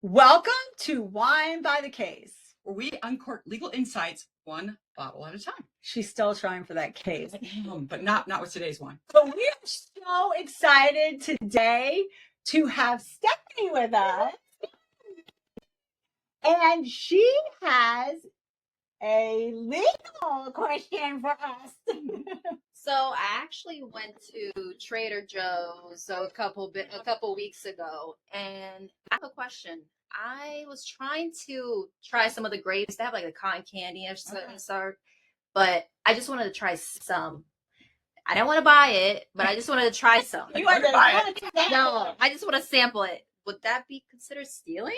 Welcome to Wine by the Case, where we uncork legal insights one bottle at a time. She's still trying for that case. But not with today's wine. But we are so excited today to have Stephanie with us. And she has a legal question for us. So I actually went to Trader Joe's a couple weeks ago, and I have a question. I was trying to try some of the grapes. They have like the cotton candy and stuff, but I just wanted to try some. I don't want to buy it, but I just wanted to try some. You want to buy it? No, I just want to sample it. Would that be considered stealing?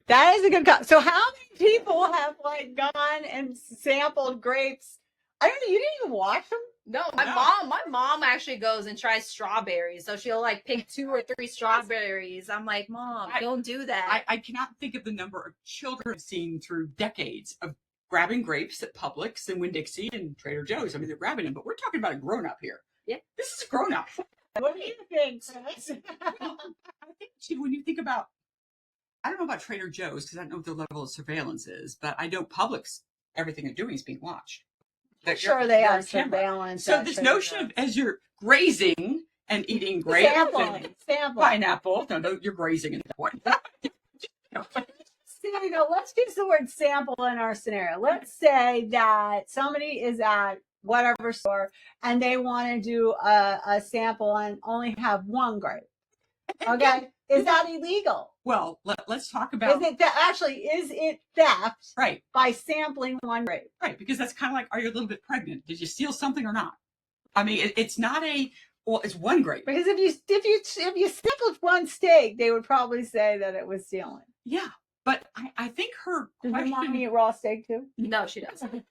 That is a good call. So how many people have gone and sampled grapes? I don't know. You didn't even wash them? No, my mom actually goes and tries strawberries. So she'll pick 2 or 3 strawberries. I'm like, Mom, don't do that. I cannot think of the number of children I've seen through decades of grabbing grapes at Publix and Winn-Dixie and Trader Joe's. I mean, they're grabbing them, but we're talking about a grown-up here. Yeah. This is a grown-up. What do you think, Chris? Well, I think, too, when you think about, I don't know about Trader Joe's because I don't know what their level of surveillance is, but I know Publix, everything they're doing is being watched. Sure, they have surveillance. So this notion of as you're grazing and eating grapes sampling. Pineapple, no, you're grazing at that point. Let's use the word sample in our scenario. Let's say that somebody is at whatever store and they want to do a sample and only have one grape. Okay. Is that illegal? Well, let's talk about. Is it theft? Right. By sampling one grape. Right, because that's kind of like, are you a little bit pregnant? Did you steal something or not? I mean, it's not it's one grape. Because if you sampled one steak, they would probably say that it was stealing. Yeah, but I think her Does question. your mom eat raw steak too? No, she doesn't.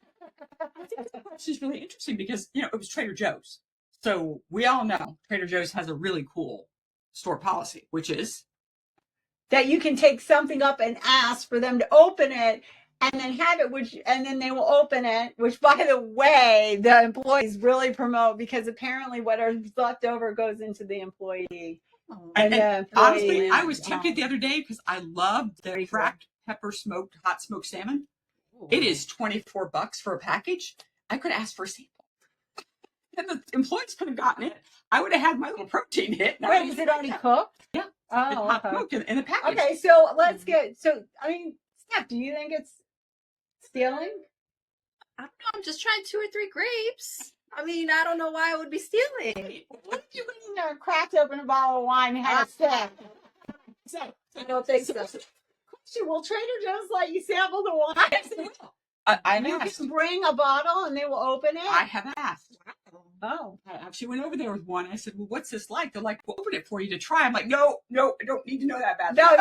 I think the question is really interesting because it was Trader Joe's, so we all know Trader Joe's has a really cool store policy, which is that you can take something up and ask for them to open it and then have it, and then they will open it, which, by the way, the employees really promote because apparently whatever's left over goes into the employee. And honestly, I was tempted the other day because I loved the cracked pepper smoked hot smoked salmon. Ooh. It is $24 for a package. I could ask for a sample. And the employees could have gotten it. I would have had my little protein hit. Wait, is it already cooked? Yeah. Oh, it's cooked in the package. Okay, so Steph, do you think it's stealing? I don't know. I'm just trying 2 or 3 grapes. I mean, I don't know why I would be stealing. What if you went in there and cracked open a bottle of wine and had a sip? I don't think so. Question: will Trader Joe's let you sample the wine? Yes, they will. I've asked. You can bring a bottle and they will open it? I have asked. Oh. I actually went over there with one. I said, well, what's this like? They're like, we'll open it for you to try. I'm like, no, I don't need to know that bad. No,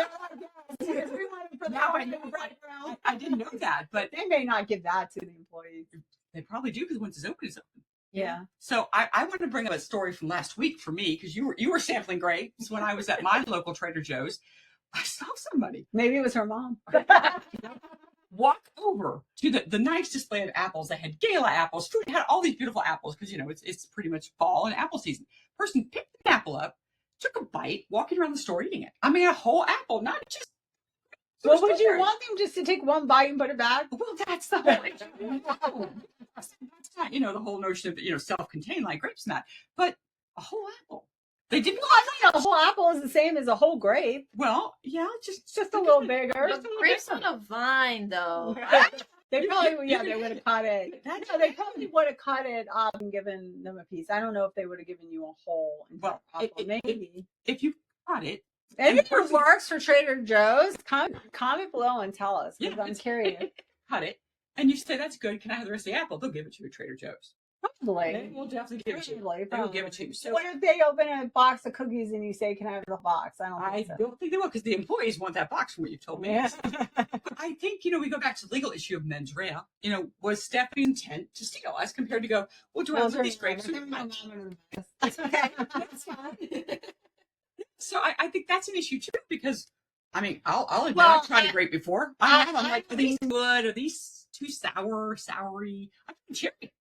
now I know, right? I didn't know that, but they may not give that to the employees. They probably do because once it's open, it's open. Yeah. So I want to bring up a story from last week for me because you were sampling grapes when I was at my local Trader Joe's. I saw somebody. Maybe it was her mom. Walk over to the nice display of apples. They had gala apples. Fruit had all these beautiful apples because it's pretty much fall and apple season. Person picked an apple up, took a bite, walking around the store eating it. I mean, a whole apple, not just. Well, would you want them just to take one bite and put it back? Well, that's the whole. That's not the whole notion of self-contained like grapes and that, but a whole apple. They didn't. Well, I think a whole apple is the same as a whole grape. Well, yeah, just a little bigger. The grapes on a vine, though. They probably, they would have cut it. No, they probably would have cut it up and given them a piece. I don't know if they would have given you a whole. Well, maybe if you cut it. Maybe it works for Trader Joe's. Comment below and tell us because I'm curious. Cut it, and you say that's good. Can I have the rest of the apple? They'll give it to you at Trader Joe's. Probably. They will definitely give it to you. They will give it to you. So what if they open a box of cookies and you say, "Can I have the box?" I don't think they will because the employees want that box from what you told me. Yeah. But I think we go back to the legal issue of mens rea. Was Stephanie's intent to steal as compared to go? Well, do I want these grapes? That's okay. That's fine. So I think that's an issue too because I'll admit I've tried a grape before. I'm like, are these good? Are these too soury? I'm cherry.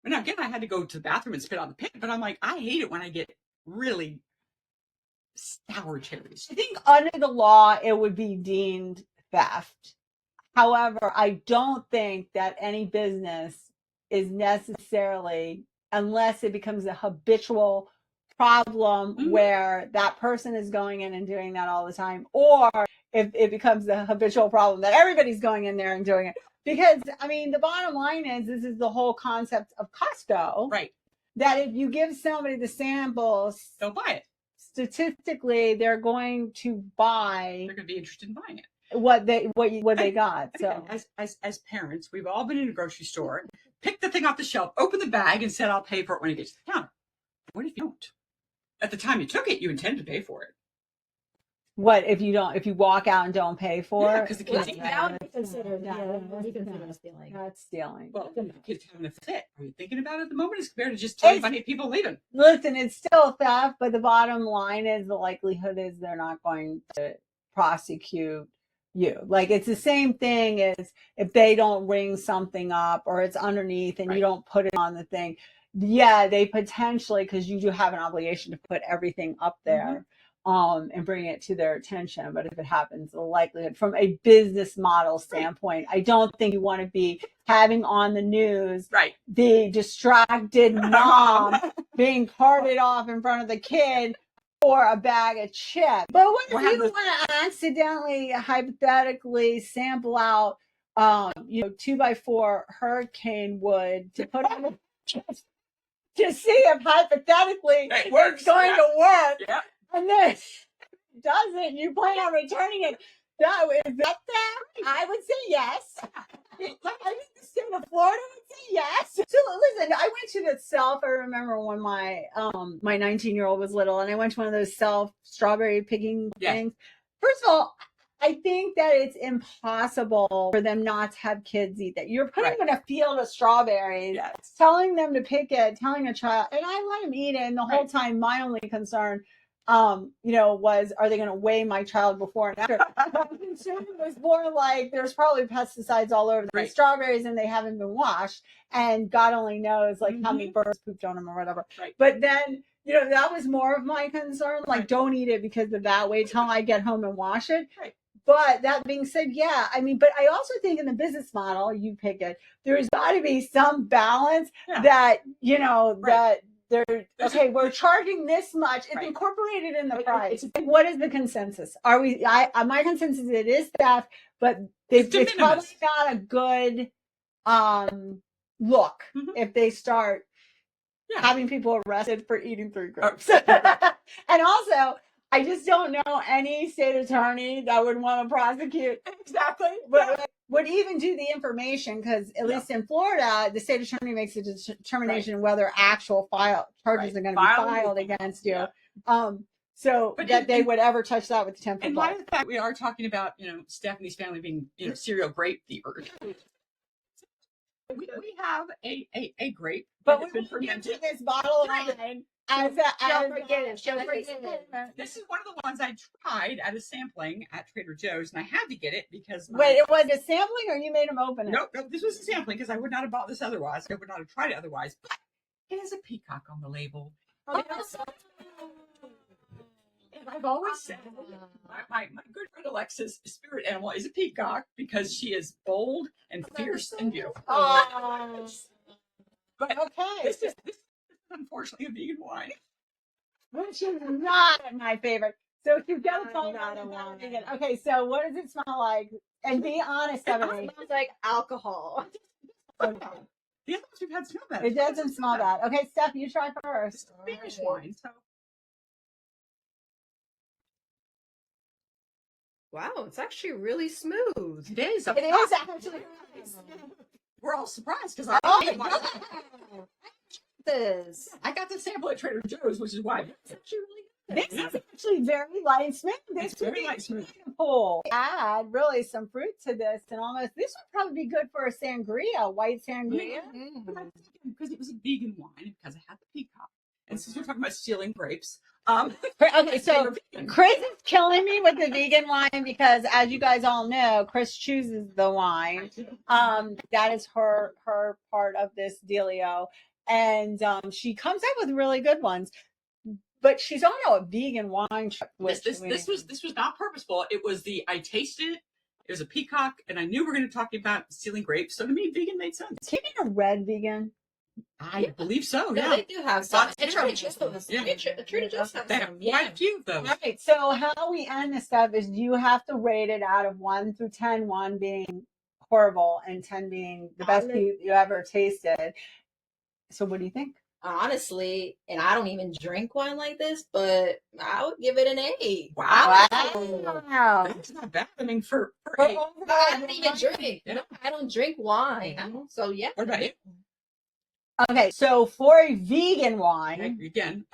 And again, I had to go to the bathroom and spit out the pit, but I'm like, I hate it when I get really sour cherries. I think under the law, it would be deemed theft. However, I don't think that any business is necessarily, unless it becomes a habitual problem where that person is going in and doing that all the time, or if it becomes a habitual problem that everybody's going in there and doing it. Because, I mean, the bottom line is, this is the whole concept of Costco. Right. That if you give somebody the samples, they'll buy it. Statistically, they're going to buy. They're going to be interested in buying it. What they got. So as parents, we've all been in a grocery store, picked the thing off the shelf, opened the bag, and said, "I'll pay for it when it gets to the counter." What if you don't? At the time you took it, you intended to pay for it. What if you don't? If you walk out and don't pay for it? Because the kids that would be considered stealing. That's stealing. Well, the kids having a fit. Are you thinking about it at the moment? As compared to just telling funny people leaving. Listen, it's still theft, but the bottom line is the likelihood is they're not going to prosecute you. Like, it's the same thing as if they don't ring something up or it's underneath and you don't put it on the thing. Yeah, they potentially, because you do have an obligation to put everything up there. And bring it to their attention. But if it happens, the likelihood from a business model standpoint, I don't think you want to be having on the news the distracted mom being carted off in front of the kid for a bag of chips. But what if you want to accidentally, hypothetically sample out, 2x4 hurricane wood to put on the chips to see if hypothetically it's going to work? Yeah. And then it doesn't, you plan on returning it. No, is that theft? I would say yes. I think the state of Florida would say yes. So listen, I went to the self. I remember when my 19-year-old was little, and I went to one of those self strawberry picking things. First of all, I think that it's impossible for them not to have kids eat that. You're putting them in a field of strawberries, telling them to pick it, telling a child, and I let them eat it. And the whole time, my only concern was, are they going to weigh my child before and after? My concern was more like, there's probably pesticides all over the strawberries and they haven't been washed. And God only knows how many birds pooped on them or whatever. Right. But then, that was more of my concern. Like, don't eat it because of that. Wait till I get home and wash it. Right. But that being said, but I also think in the business model, you pick it, there's got to be some balance that, that we're charging this much. It's incorporated in the price. What is the consensus? My consensus is it is theft, but it's probably not a good look if they start having people arrested for eating 3 grapes. And also, I just don't know any state attorney that would want to prosecute. Exactly. But would even do the information, because at least in Florida, the state attorney makes a determination whether actual charges are going to be filed against you. So but that they would ever touch that with the 10-foot. In light of the fact we are talking about, Stephanie's family being, serial grape thievers. We have a grape, but we will get to this bottle of wine. Don't forget it. This is one of the ones I tried at a sampling at Trader Joe's, and I had to get it because. Wait, it was a sampling, or you made them open it? Nope, this was a sampling because I would not have bought this otherwise. I would not have tried it otherwise. But it has a peacock on the label. And I've always said my good friend Alexa's spirit animal is a peacock because she is bold and fierce and beautiful. But this is unfortunately a vegan wine, which is not my favorite. So you've got to find out about vegan. Okay, so what does it smell like? And be honest, Stephanie. It smells like alcohol. Okay. The other ones we've had smell bad. It doesn't smell bad. Okay, Steph, you try first. Spanish wine. So. Wow, it's actually really smooth. It is. It is actually really smooth. We're all surprised because I got the sample at Trader Joe's, which is why it's actually really good. This is actually very light and smooth. It's very light and smooth. Add really some fruit to this, and this would probably be good for a sangria, white sangria. Because it was a vegan wine, because it had the peacock. And since we're talking about stealing grapes, okay, so Chris is killing me with the vegan wine because, as you guys all know, Chris chooses the wine. That is her part of this dealio, and she comes up with really good ones. but she's on a vegan wine trip. This was not purposeful. It was I tasted it. It was a Peacock, and I knew we were going to talk about stealing grapes. So to me, vegan made sense. Can you get a red vegan? I believe so. Yeah, Yeah, they do have some. And Trader Joe's. Yeah. Trader Joe's has they have some. quite a few of those. All right. So how we end this stuff is you have to rate it out of 1 through 10, 1 being horrible and 10 being the best you ever tasted. So what do you think? Honestly, and I don't even drink wine like this, but I would give it an 8. Wow. Wow. That's not bad. I mean, for For 8. I don't even drink. Yeah. No, I don't drink wine. So yeah. What about you? Okay, so for a vegan wine, Again,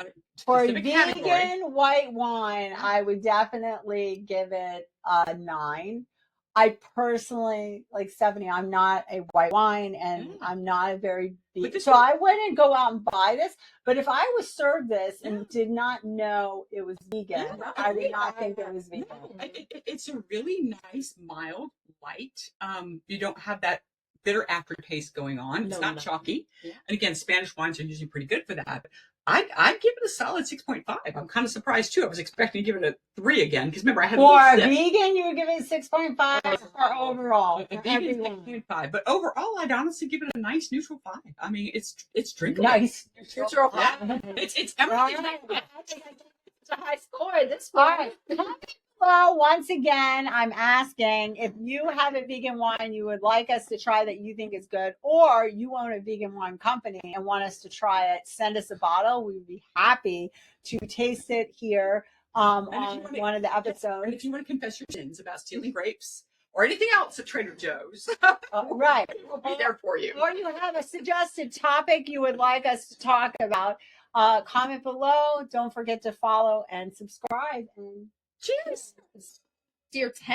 for a specific vegan category. white wine, I would definitely give it a 9. I personally, like Stephanie, I'm not a white wine and I'm not a very vegan. So I wouldn't go out and buy this. But if I was served this and did not know it was vegan, I would not think it was vegan. No, it's a really nice, mild, light. You don't have that bitter aftertaste going on. It's not chalky. Yeah. And again, Spanish wines are usually pretty good for that. I'd give it a solid 6.5. I'm kind of surprised too. I was expecting to give it a 3 again because remember I had for a vegan, you would give it 6.5 or overall. A vegan 6.5, but overall, I'd honestly give it a nice neutral 5. I mean, it's drinkable. Nice neutral 5. Yeah. It's everything. It's a high score. This one. Well, once again, I'm asking if you have a vegan wine you would like us to try that you think is good, or you own a vegan wine company and want us to try it, send us a bottle. We would be happy to taste it here on one of the episodes. And if you want to confess your sins about stealing grapes or anything else at Trader Joe's, right, we'll be there for you. Or you have a suggested topic you would like us to talk about, comment below. Don't forget to follow and subscribe. And cheers. Dear 10.